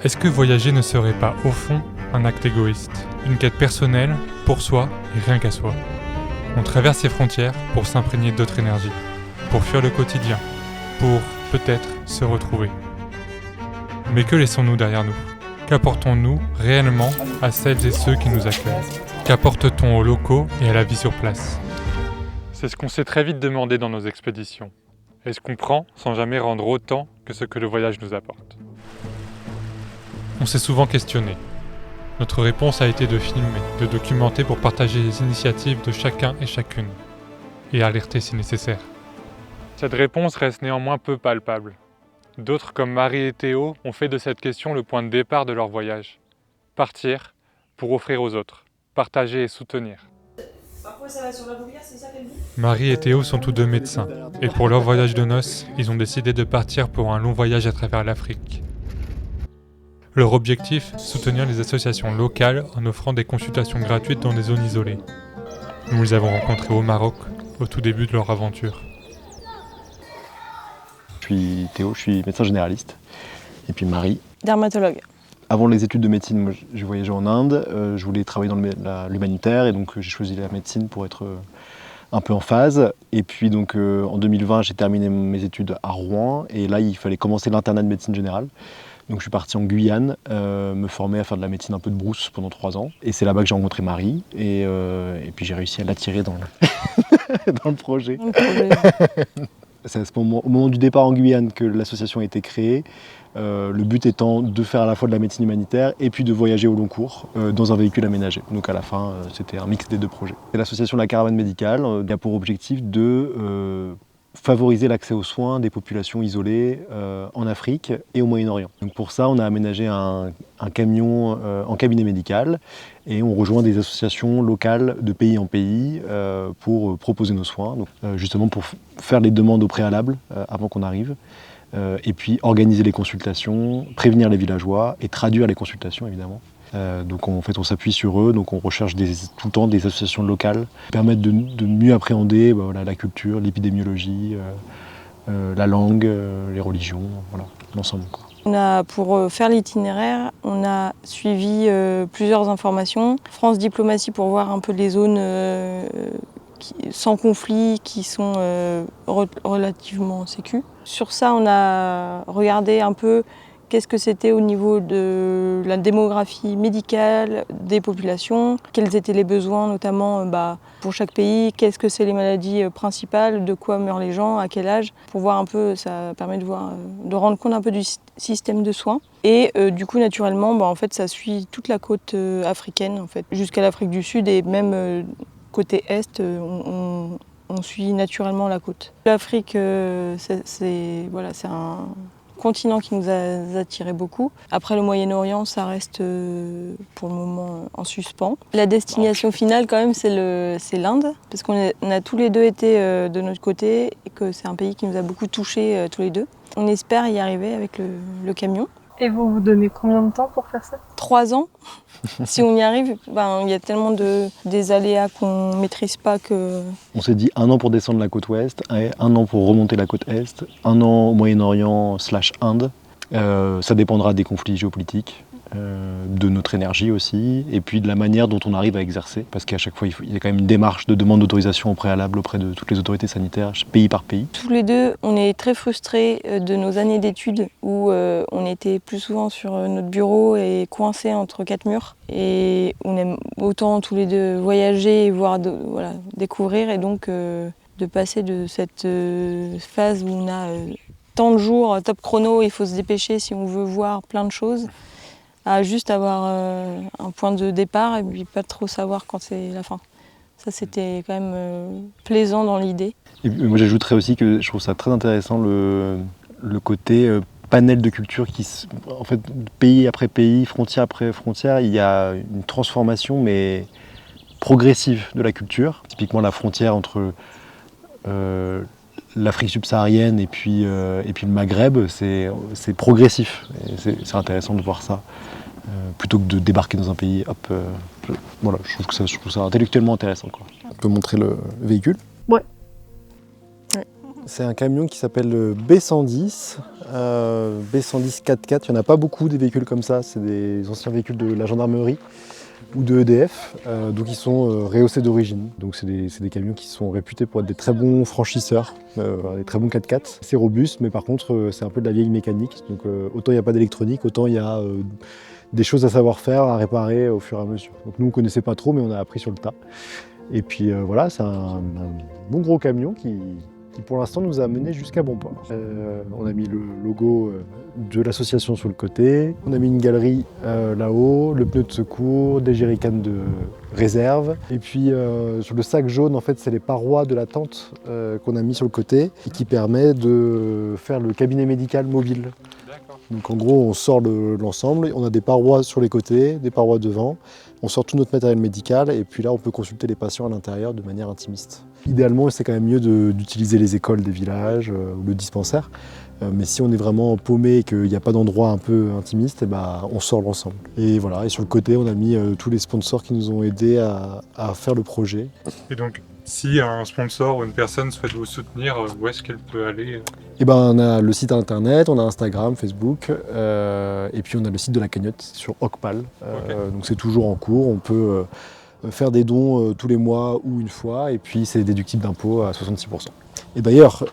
Est-ce que voyager ne serait pas, au fond, un acte égoïste, une quête personnelle, pour soi et rien qu'à soi? On traverse ces frontières pour s'imprégner d'autres énergies, pour fuir le quotidien, pour, peut-être, se retrouver. Mais que laissons-nous derrière nous? Qu'apportons-nous réellement à celles et ceux qui nous accueillent? Qu'apporte-t-on aux locaux et à la vie sur place? C'est ce qu'on s'est très vite demandé dans nos expéditions. Est-ce qu'on prend sans jamais rendre autant que ce que le voyage nous apporte? On s'est souvent questionné. Notre réponse a été de filmer, de documenter pour partager les initiatives de chacun et chacune, et alerter si nécessaire. Cette réponse reste néanmoins peu palpable. D'autres comme Marie et Théo ont fait de cette question le point de départ de leur voyage. Partir pour offrir aux autres, partager et soutenir. Marie et Théo sont tous deux médecins, et pour leur voyage de noces, ils ont décidé de partir pour un long voyage à travers l'Afrique. Leur objectif, soutenir les associations locales en offrant des consultations gratuites dans des zones isolées. Nous les avons rencontrés au Maroc, au tout début de leur aventure. Je suis Théo, je suis médecin généraliste. Et puis Marie. Dermatologue. Avant les études de médecine, moi, j'ai voyagé en Inde. Je voulais travailler dans l'humanitaire et donc j'ai choisi la médecine pour être un peu en phase. Et puis donc en 2020, j'ai terminé mes études à Rouen et là, il fallait commencer l'internat de médecine générale. Donc je suis parti en Guyane, me former à faire de la médecine un peu de brousse pendant 3 ans. Et c'est là-bas que j'ai rencontré Marie et puis j'ai réussi à l'attirer dans dans le projet. C'est au moment du départ en Guyane que l'association a été créée. Le but étant de faire à la fois de la médecine humanitaire et puis de voyager au long cours dans un véhicule aménagé. Donc à la fin, c'était un mix des deux projets. Et l'association La Caravane Médicale a pour objectif de favoriser l'accès aux soins des populations isolées en Afrique et au Moyen-Orient. Donc pour ça, on a aménagé un camion en cabinet médical et on rejoint des associations locales de pays en pays pour proposer nos soins, donc, justement pour faire les demandes au préalable avant qu'on arrive. Et puis organiser les consultations, prévenir les villageois et traduire les consultations évidemment. Donc en fait on s'appuie sur eux, donc on recherche tout le temps des associations locales qui permettent de mieux appréhender la culture, l'épidémiologie, la langue, les religions, voilà, l'ensemble. Pour faire l'itinéraire, on a suivi plusieurs informations. France Diplomatie pour voir un peu les zones sans conflit qui sont relativement sécu. Sur ça, on a regardé un peu qu'est-ce que c'était au niveau de la démographie médicale des populations, quels étaient les besoins notamment pour chaque pays, qu'est-ce que c'est les maladies principales, de quoi meurent les gens, à quel âge, pour voir un peu, ça permet de rendre compte un peu du système de soins. Et du coup, naturellement, en fait, ça suit toute la côte africaine, en fait, jusqu'à l'Afrique du Sud et même côté Est, on suit naturellement la côte. L'Afrique, c'est un continent qui nous a attiré beaucoup. Après le Moyen-Orient, ça reste pour le moment en suspens. La destination finale, quand même, c'est l'Inde, parce qu'on a tous les deux été de notre côté et que c'est un pays qui nous a beaucoup touchés tous les deux. On espère y arriver avec le camion. Et vous donnez combien de temps pour faire ça? 3 ans. Si on y arrive, il y a tellement des aléas qu'on ne maîtrise pas que... On s'est dit 1 an pour descendre la côte ouest, 1 an pour remonter la côte est, 1 an au Moyen-Orient / Inde. Ça dépendra des conflits géopolitiques, de notre énergie aussi, et puis de la manière dont on arrive à exercer. Parce qu'à chaque fois, il y a quand même une démarche de demande d'autorisation au préalable auprès de toutes les autorités sanitaires, pays par pays. Tous les deux, on est très frustrés de nos années d'études où on était plus souvent sur notre bureau et coincés entre 4 murs. Et on aime autant tous les deux voyager et voir, découvrir. Et donc de passer de cette phase où on a tant de jours, top chrono, il faut se dépêcher si on veut voir plein de choses, à juste avoir un point de départ et puis pas trop savoir quand c'est la fin. Ça, c'était quand même plaisant dans l'idée. Et moi, j'ajouterais aussi que je trouve ça très intéressant le côté panel de culture qui, en fait, pays après pays, frontière après frontière, il y a une transformation mais progressive de la culture. Typiquement, la frontière entre l'Afrique subsaharienne et puis le Maghreb, c'est progressif. C'est intéressant de voir ça. Plutôt que de débarquer dans un pays, je trouve ça intellectuellement intéressant, quoi. On peut montrer le véhicule ? Ouais. C'est un camion qui s'appelle le B110, B110 4x4. Il n'y en a pas beaucoup des véhicules comme ça, c'est des anciens véhicules de la gendarmerie ou de EDF, donc ils sont rehaussés d'origine. Donc c'est des camions qui sont réputés pour être des très bons franchisseurs, des très bons 4x4. C'est robuste, mais par contre c'est un peu de la vieille mécanique. Donc autant il n'y a pas d'électronique, autant il y a des choses à savoir faire, à réparer au fur et à mesure. Donc nous on ne connaissait pas trop, mais on a appris sur le tas. Et puis voilà, c'est un bon gros camion qui pour l'instant nous a mené jusqu'à bon port. On a mis le logo de l'association sur le côté, on a mis une galerie là-haut, le pneu de secours, des jerrycans de réserve. Et puis sur le sac jaune, en fait, c'est les parois de la tente qu'on a mis sur le côté et qui permet de faire le cabinet médical mobile. Donc en gros, on sort l'ensemble, on a des parois sur les côtés, des parois devant, on sort tout notre matériel médical et puis là on peut consulter les patients à l'intérieur de manière intimiste. Idéalement, c'est quand même mieux d'utiliser les écoles des villages ou le dispensaire, mais si on est vraiment paumé et qu'il n'y a pas d'endroit un peu intimiste, on sort l'ensemble. Et voilà, et sur le côté, on a mis tous les sponsors qui nous ont aidés à faire le projet. Et donc, si un sponsor ou une personne souhaite vous soutenir, où est-ce qu'elle peut aller? On a le site internet, on a Instagram, Facebook, et puis on a le site de la cagnotte sur Ocpal. Donc c'est toujours en cours, on peut faire des dons tous les mois ou une fois, et puis c'est déductible d'impôt à 66%. Et d'ailleurs,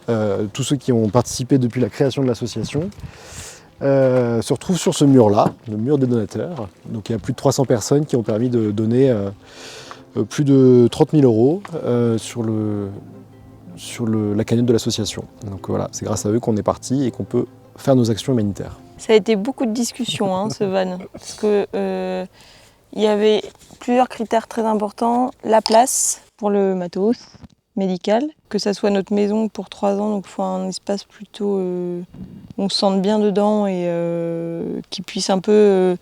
tous ceux qui ont participé depuis la création de l'association se retrouvent sur ce mur-là, le mur des donateurs. Donc il y a plus de 300 personnes qui ont permis de donner plus de 30 000 euros sur la cagnotte de l'association. Donc voilà, c'est grâce à eux qu'on est parti et qu'on peut faire nos actions humanitaires. Ça a été beaucoup de discussions, ce van, parce que il y avait plusieurs critères très importants. La place pour le matos médical, que ça soit notre maison pour 3 ans, donc il faut un espace plutôt où on se sente bien dedans et qui puisse un peu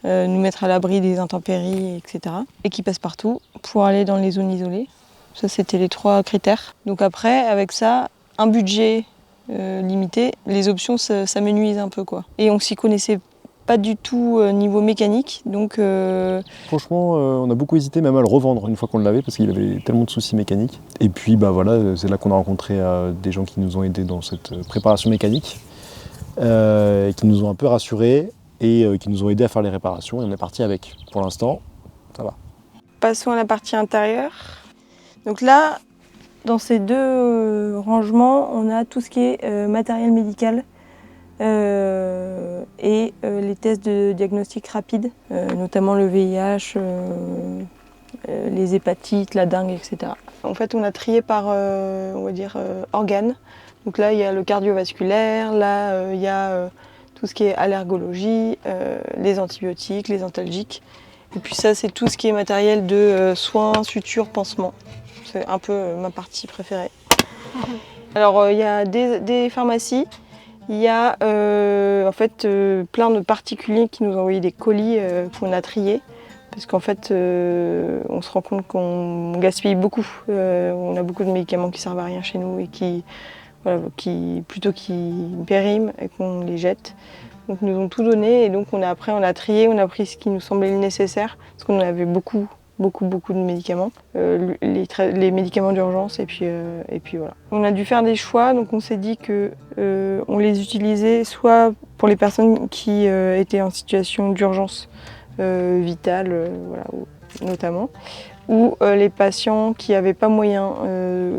nous mettre à l'abri des intempéries, etc. Et qui passe partout pour aller dans les zones isolées. Ça, c'était les 3 critères. Donc après, avec ça, un budget limité, les options s'amenuisent un peu, quoi. Et on s'y connaissait pas du tout niveau mécanique, donc... Franchement, on a beaucoup hésité même à le revendre une fois qu'on l'avait parce qu'il avait tellement de soucis mécaniques. Et puis voilà, c'est là qu'on a rencontré des gens qui nous ont aidés dans cette préparation mécanique, qui nous ont un peu rassurés et qui nous ont aidés à faire les réparations et on est parti avec. Pour l'instant, ça va. Passons à la partie intérieure. Donc là, dans ces 2 rangements, on a tout ce qui est matériel médical et les tests de diagnostic rapide, notamment le VIH, les hépatites, la dengue, etc. En fait, on a trié par, on va dire, organes. Donc là, il y a le cardiovasculaire, là, il y a tout ce qui est allergologie, les antibiotiques, les antalgiques. Et puis ça, c'est tout ce qui est matériel de soins, sutures, pansements. C'est un peu ma partie préférée. Alors, il y a des pharmacies. Il y a en fait plein de particuliers qui nous ont envoyé des colis qu'on a triés. Parce qu'en fait, on se rend compte qu'on gaspille beaucoup. On a beaucoup de médicaments qui servent à rien chez nous et qui périment et qu'on les jette. Donc ils nous ont tout donné et donc on a trié, on a pris ce qui nous semblait le nécessaire parce qu'on avait beaucoup de médicaments, les médicaments d'urgence et puis voilà. On a dû faire des choix, donc on s'est dit que on les utilisait soit pour les personnes qui étaient en situation d'urgence vitale, notamment, ou les patients qui n'avaient pas moyen,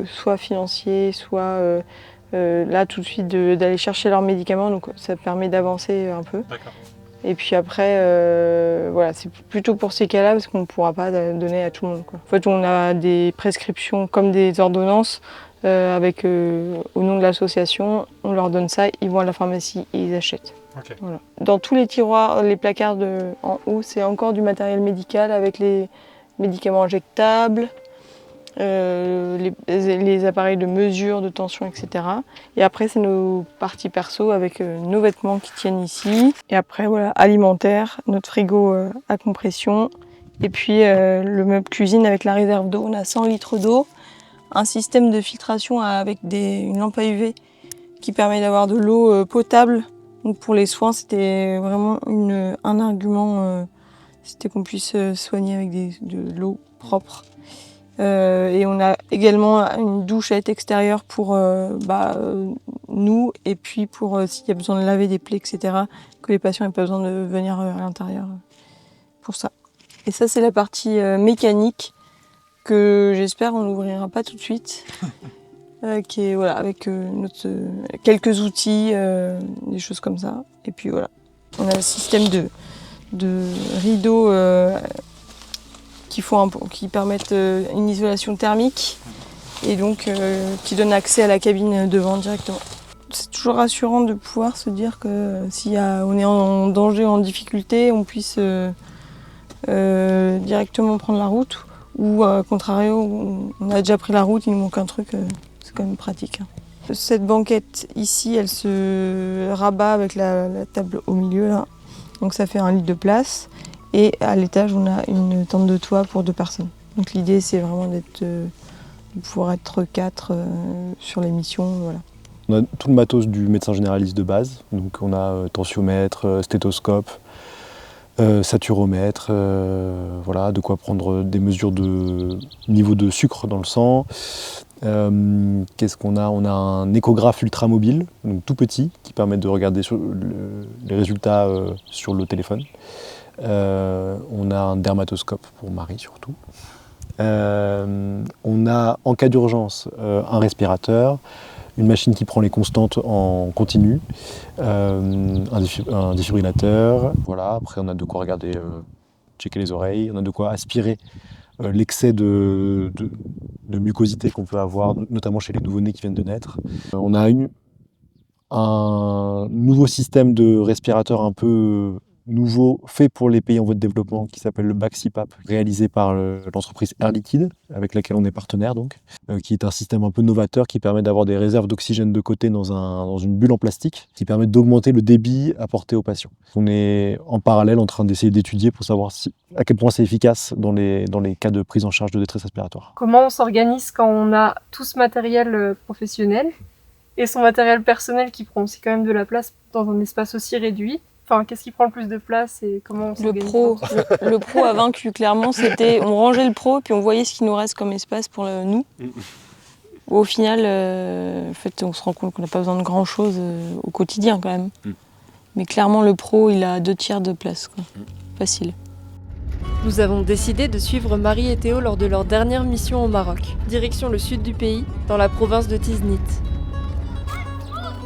soit financiers, soit là tout de suite d'aller chercher leurs médicaments, donc ça permet d'avancer un peu. D'accord. Et puis après, c'est plutôt pour ces cas-là parce qu'on ne pourra pas donner à tout le monde, quoi. En fait, on a des prescriptions comme des ordonnances avec au nom de l'association. On leur donne ça, ils vont à la pharmacie et ils achètent. Okay. Voilà. Dans tous les tiroirs, les placards en haut, c'est encore du matériel médical avec les médicaments injectables, les appareils de mesure de tension, etc. Et après, c'est nos parties perso avec nos vêtements qui tiennent ici. Et après, alimentaire, notre frigo à compression. Et puis le meuble cuisine avec la réserve d'eau. On a 100 litres d'eau, un système de filtration avec une lampe à UV qui permet d'avoir de l'eau potable. Donc pour les soins, c'était vraiment un argument, c'était qu'on puisse soigner avec de l'eau propre. Et on a également une douchette extérieure pour nous, et puis pour s'il y a besoin de laver des plaies, etc., que les patients n'aient pas besoin de venir à l'intérieur pour ça. Et ça, c'est la partie mécanique que j'espère on n'ouvrira pas tout de suite, qui est voilà, avec quelques outils, des choses comme ça. Et puis voilà, on a un système de rideaux qui permettent une isolation thermique et donc qui donnent accès à la cabine devant directement. C'est toujours rassurant de pouvoir se dire que si on est en danger, en difficulté, on puisse directement prendre la route, ou à contrario, on a déjà pris la route, il nous manque un truc, c'est quand même pratique. Cette banquette ici, elle se rabat avec la table au milieu là, donc ça fait 1 litre de place. Et à l'étage, on a une tente de toit pour 2 personnes. Donc l'idée, c'est vraiment de pouvoir être 4 sur les missions. Voilà. On a tout le matos du médecin généraliste de base. Donc on a tensiomètre, stéthoscope, saturomètre, voilà, de quoi prendre des mesures de niveau de sucre dans le sang. Qu'est-ce qu'on a ? On a un échographe ultramobile, donc tout petit, qui permet de regarder les résultats sur le téléphone. On a un dermatoscope pour Marie surtout. On a en cas d'urgence un respirateur, une machine qui prend les constantes en continu, un défibrillateur. Voilà. Après on a de quoi regarder, checker les oreilles, on a de quoi aspirer l'excès de mucosité qu'on peut avoir, notamment chez les nouveau-nés qui viennent de naître. On a un nouveau système de respirateur un peu nouveau, fait pour les pays en voie de développement, qui s'appelle le BAC-CPAP, réalisé par l'entreprise Air Liquide, avec laquelle on est partenaire, donc, qui est un système un peu novateur qui permet d'avoir des réserves d'oxygène de côté dans une bulle en plastique, qui permet d'augmenter le débit apporté aux patients. On est en parallèle en train d'essayer d'étudier pour savoir à quel point c'est efficace dans les cas de prise en charge de détresse respiratoire. Comment on s'organise quand on a tout ce matériel professionnel et son matériel personnel qui prend aussi quand même de la place dans un espace aussi réduit? Enfin, qu'est-ce qui prend le plus de place et comment on s'organise? Le pro a vaincu, clairement. On rangeait le pro, puis on voyait ce qui nous reste comme espace pour nous. Au final, en fait, on se rend compte qu'on n'a pas besoin de grand-chose au quotidien, quand même. Mais clairement, le pro, il a 2/3 de place, quoi. Facile. Nous avons décidé de suivre Marie et Théo lors de leur dernière mission au Maroc, direction le sud du pays, dans la province de Tiznit.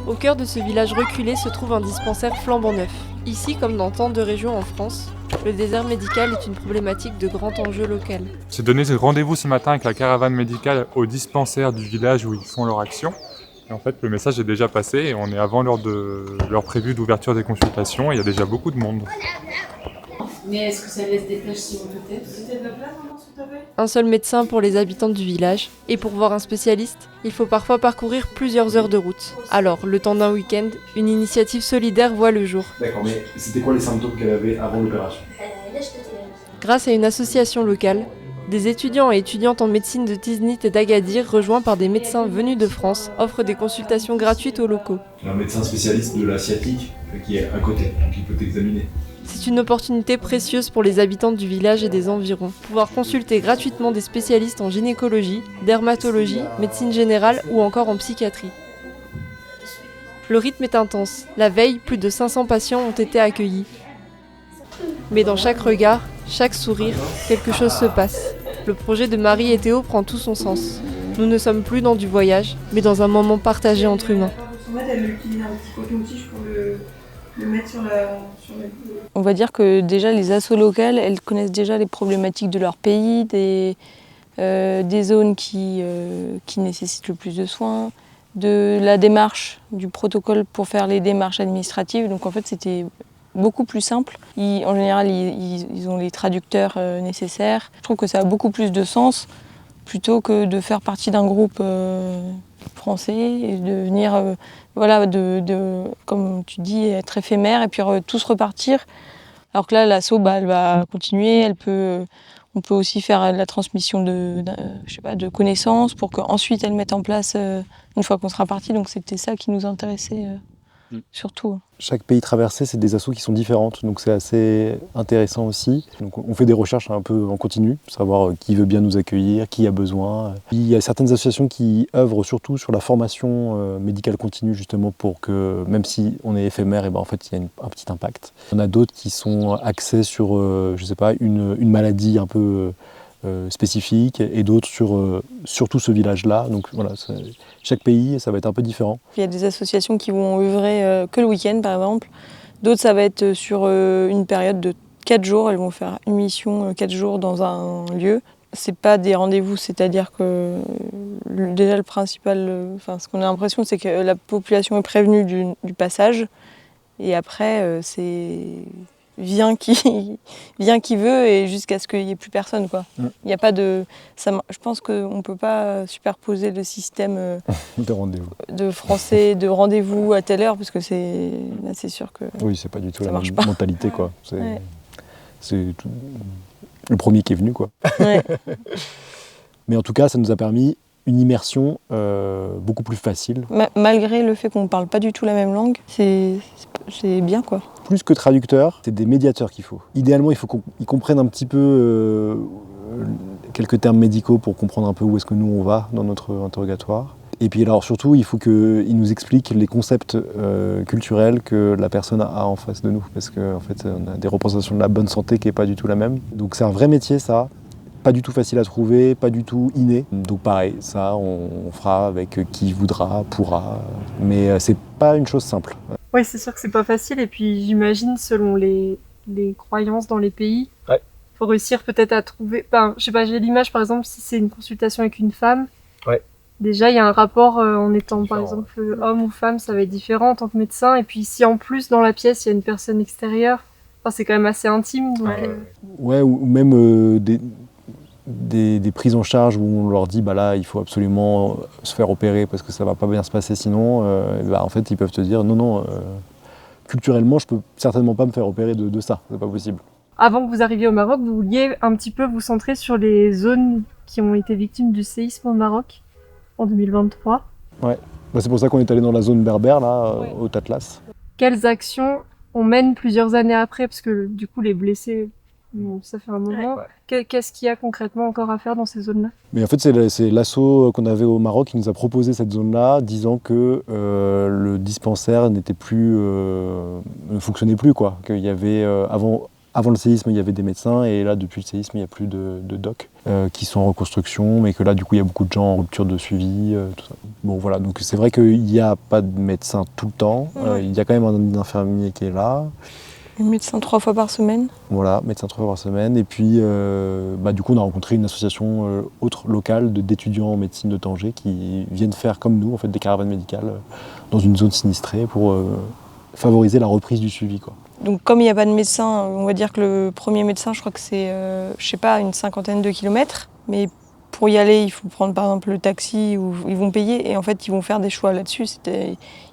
Au cœur de ce village reculé se trouve un dispensaire flambant neuf. Ici, comme dans tant de régions en France, le désert médical est une problématique de grand enjeu local. J'ai donné rendez-vous ce matin avec la caravane médicale au dispensaire du village où ils font leur action. Et en fait, le message est déjà passé et on est avant l'heure prévue d'ouverture des consultations et il y a déjà beaucoup de monde. Mais est-ce que ça laisse des tâches si on peut-être Un seul médecin pour les habitants du village, et pour voir un spécialiste, il faut parfois parcourir plusieurs heures de route. Alors, le temps d'un week-end, une initiative solidaire voit le jour. D'accord, mais c'était quoi les symptômes qu'elle avait avant l'opération ? Grâce à une association locale, des étudiants et étudiantes en médecine de Tiznit et d'Agadir, rejoints par des médecins venus de France, offrent des consultations gratuites aux locaux. Un médecin spécialiste de la sciatique qui est à côté, donc il peut t'examiner. C'est une opportunité précieuse pour les habitants du village et des environs. Pouvoir consulter gratuitement des spécialistes en gynécologie, dermatologie, médecine générale ou encore en psychiatrie. Le rythme est intense. La veille, plus de 500 patients ont été accueillis. Mais dans chaque regard, chaque sourire, quelque chose se passe. Le projet de Marie et Théo prend tout son sens. Nous ne sommes plus dans du voyage, mais dans un moment partagé entre humains. Elle utilise un petit coton-tige pour le mettre sur la... On va dire que déjà les assos locales, elles connaissent déjà les problématiques de leur pays, des zones qui nécessitent le plus de soins, de la démarche, du protocole pour faire les démarches administratives. Donc en fait c'était beaucoup plus simple. En général ils ont les traducteurs nécessaires. Je trouve que ça a beaucoup plus de sens plutôt que de faire partie d'un groupe français et de venir, comme tu dis, être éphémère et puis tous repartir. Alors que là, l'asso, elle va continuer, on peut aussi faire la transmission de connaissances pour qu'ensuite elle mette en place une fois qu'on sera parti. Donc c'était ça qui nous intéressait surtout. Chaque pays traversé, c'est des assos qui sont différentes, donc c'est assez intéressant aussi. Donc on fait des recherches un peu en continu, savoir qui veut bien nous accueillir, qui a besoin. Il y a certaines associations qui œuvrent surtout sur la formation médicale continue, justement pour que, même si on est éphémère, et ben en fait il y a un petit impact. On a d'autres qui sont axés sur, je sais pas, une maladie un peu spécifique, et d'autres sur surtout ce village-là. Donc voilà, chaque pays, ça va être un peu différent. Il y a des associations qui vont œuvrer que le week-end, par exemple. D'autres, ça va être sur une période de 4 jours. Elles vont faire une mission 4 jours dans un lieu. C'est pas des rendez-vous, c'est-à-dire que déjà le principal, ce qu'on a l'impression, c'est que la population est prévenue du passage. Et après, c'est vient qui veut, et jusqu'à ce qu'il n'y ait plus personne, quoi. Il n'y a pas de... je pense qu'on ne peut pas superposer le système De rendez-vous. de français, de rendez-vous à telle heure, parce que c'est sûr que... Oui, c'est pas du tout ça la marche même pas. mentalité, quoi. Ouais. C'est le premier qui est venu, quoi. Ouais. Mais en tout cas, ça nous a permis une immersion beaucoup plus facile. Malgré le fait qu'on ne parle pas du tout la même langue, c'est bien, quoi. Plus que traducteurs, c'est des médiateurs qu'il faut. Idéalement, il faut qu'ils comprennent un petit peu quelques termes médicaux pour comprendre un peu où est-ce que nous on va dans notre interrogatoire. Et puis alors surtout, il faut qu'ils nous expliquent les concepts culturels que la personne a en face de nous. Parce qu'en fait, on a des représentations de la bonne santé qui n'est pas du tout la même. Donc c'est un vrai métier, ça. Pas du tout facile à trouver, pas du tout inné. Donc pareil, ça, on fera avec qui voudra, pourra. Mais c'est pas une chose simple. Oui, c'est sûr que c'est pas facile. Et puis j'imagine, selon les croyances dans les pays, faut réussir peut-être à trouver... je sais pas, j'ai l'image, par exemple, si c'est une consultation avec une femme, déjà, il y a un rapport en étant, par exemple, homme ou femme, ça va être différent en tant que médecin. Et puis si en plus, dans la pièce, il y a une personne extérieure, c'est quand même assez intime. Donc, ouais, ou même des prises en charge où on leur dit là il faut absolument se faire opérer parce que ça va pas bien se passer sinon, en fait ils peuvent te dire non, culturellement je peux certainement pas me faire opérer de ça, c'est pas possible. Avant que vous arriviez au Maroc, vous vouliez un petit peu vous centrer sur les zones qui ont été victimes du séisme au Maroc en 2023. Ouais, c'est pour ça qu'on est allé dans la zone berbère là, au Tatlas. Quelles actions on mène plusieurs années après, parce que du coup les blessés, ça fait un moment. Qu'est-ce qu'il y a concrètement encore à faire dans ces zones-là? Mais en fait, c'est l'asso qu'on avait au Maroc qui nous a proposé cette zone-là, disant que le dispensaire n'était plus, ne fonctionnait plus, quoi. Qu'il y avait avant le séisme, il y avait des médecins, et là, depuis le séisme, il n'y a plus de docs qui sont en reconstruction, mais que là, du coup, il y a beaucoup de gens en rupture de suivi, tout ça. Bon, voilà. Donc c'est vrai qu'il n'y a pas de médecin tout le temps. Il y a quand même un infirmier qui est là. Médecin 3 fois par semaine. Voilà, médecin 3 fois par semaine. Et puis, du coup, on a rencontré une association autre locale d'étudiants en médecine de Tanger qui viennent faire comme nous, en fait, des caravanes médicales dans une zone sinistrée pour favoriser la reprise du suivi, quoi. Donc, comme il n'y a pas de médecin, on va dire que le premier médecin, je crois que c'est, une 50aine de kilomètres. Mais pour y aller, il faut prendre par exemple le taxi où ils vont payer. Et en fait, ils vont faire des choix là-dessus.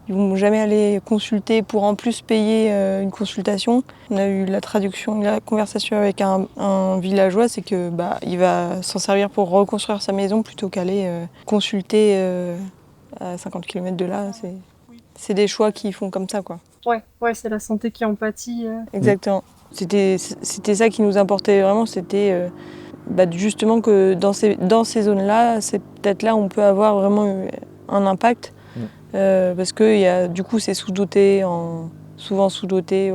Ils ne vont jamais aller consulter pour en plus payer une consultation. On a eu la traduction, la conversation avec un villageois, c'est que il va s'en servir pour reconstruire sa maison plutôt qu'aller consulter à 50 km de là. C'est des choix qu'ils font comme ça, quoi. Ouais, c'est la santé qui en pâtit. Exactement. C'était ça qui nous importait vraiment, c'était justement que dans ces zones-là, c'est peut-être là où on peut avoir vraiment un impact. Parce que du coup c'est souvent sous-doté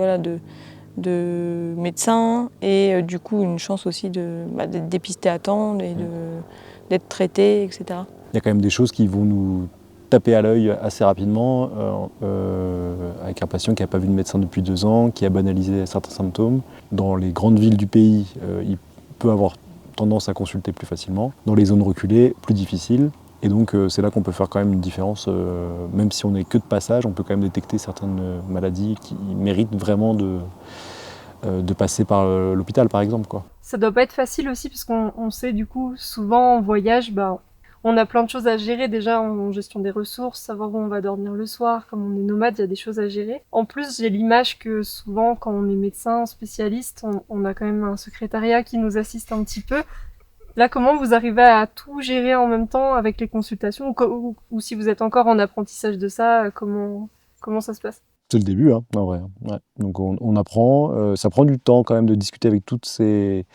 de médecins, et du coup une chance aussi d'être dépisté à temps et d'être traité, etc. Il y a quand même des choses qui vont nous taper à l'œil assez rapidement, avec un patient qui n'a pas vu de médecin depuis 2 ans, qui a banalisé certains symptômes. Dans les grandes villes du pays, il peut avoir tendance à consulter plus facilement. Dans les zones reculées, plus difficile. Et donc c'est là qu'on peut faire quand même une différence, même si on n'est que de passage, on peut quand même détecter certaines maladies qui méritent vraiment de passer par l'hôpital, par exemple, quoi. Ça doit pas être facile aussi, parce qu'on sait du coup, souvent en voyage, on a plein de choses à gérer déjà en gestion des ressources, savoir où on va dormir le soir, comme on est nomade, il y a des choses à gérer. En plus, j'ai l'image que souvent, quand on est médecin, spécialiste, on a quand même un secrétariat qui nous assiste un petit peu. Là, comment vous arrivez à tout gérer en même temps avec les consultations, ou si vous êtes encore en apprentissage de ça, comment ça se passe? C'est le début, hein, en vrai. Ouais. Donc on apprend, ça prend du temps quand même de discuter avec toutes ces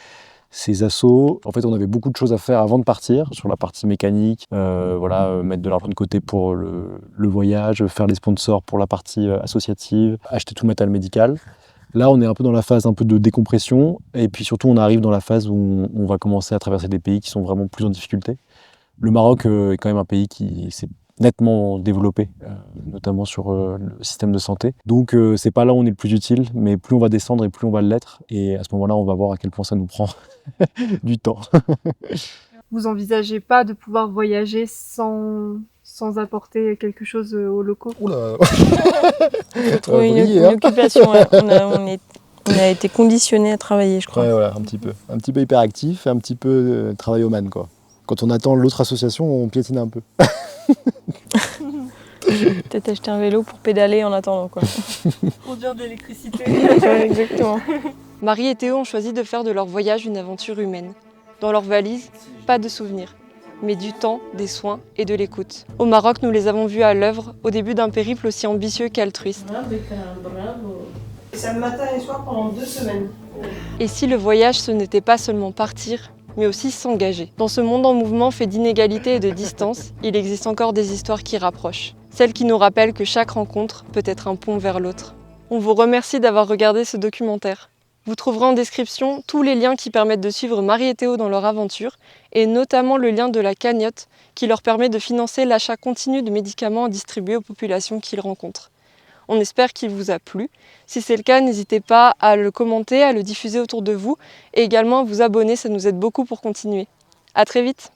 assos. En fait, on avait beaucoup de choses à faire avant de partir, sur la partie mécanique, mettre de l'argent de côté pour le voyage, faire les sponsors pour la partie associative, acheter tout le matériel médical. Là, on est un peu dans la phase un peu de décompression, et puis surtout, on arrive dans la phase où on va commencer à traverser des pays qui sont vraiment plus en difficulté. Le Maroc est quand même un pays qui s'est nettement développé, notamment sur le système de santé. Donc c'est pas là où on est le plus utile, mais plus on va descendre et plus on va l'être. Et à ce moment-là, on va voir à quel point ça nous prend du temps. Vous envisagez pas de pouvoir voyager sans apporter quelque chose aux locaux? Oula. Faut trouver une occupation. Ouais. On a été conditionnés à travailler, je crois. Ouais, voilà, un petit peu hyperactif et un petit peu travaillomane, quoi. Quand on attend l'autre association, on piétine un peu. Peut-être acheter un vélo pour pédaler en attendant, quoi. Produire de l'électricité. Ouais, exactement. Marie et Théo ont choisi de faire de leur voyage une aventure humaine. Dans leur valise, pas de souvenirs, mais du temps, des soins et de l'écoute. Au Maroc, nous les avons vus à l'œuvre au début d'un périple aussi ambitieux qu'altruiste. C'est le matin et soir pendant 2 semaines. Et si le voyage, ce n'était pas seulement partir, mais aussi s'engager. Dans ce monde en mouvement fait d'inégalités et de distance, il existe encore des histoires qui rapprochent. Celles qui nous rappellent que chaque rencontre peut être un pont vers l'autre. On vous remercie d'avoir regardé ce documentaire. Vous trouverez en description tous les liens qui permettent de suivre Marie et Théo dans leur aventure, et notamment le lien de la cagnotte qui leur permet de financer l'achat continu de médicaments à distribuer aux populations qu'ils rencontrent. On espère qu'il vous a plu. Si c'est le cas, n'hésitez pas à le commenter, à le diffuser autour de vous et également à vous abonner, ça nous aide beaucoup pour continuer. À très vite!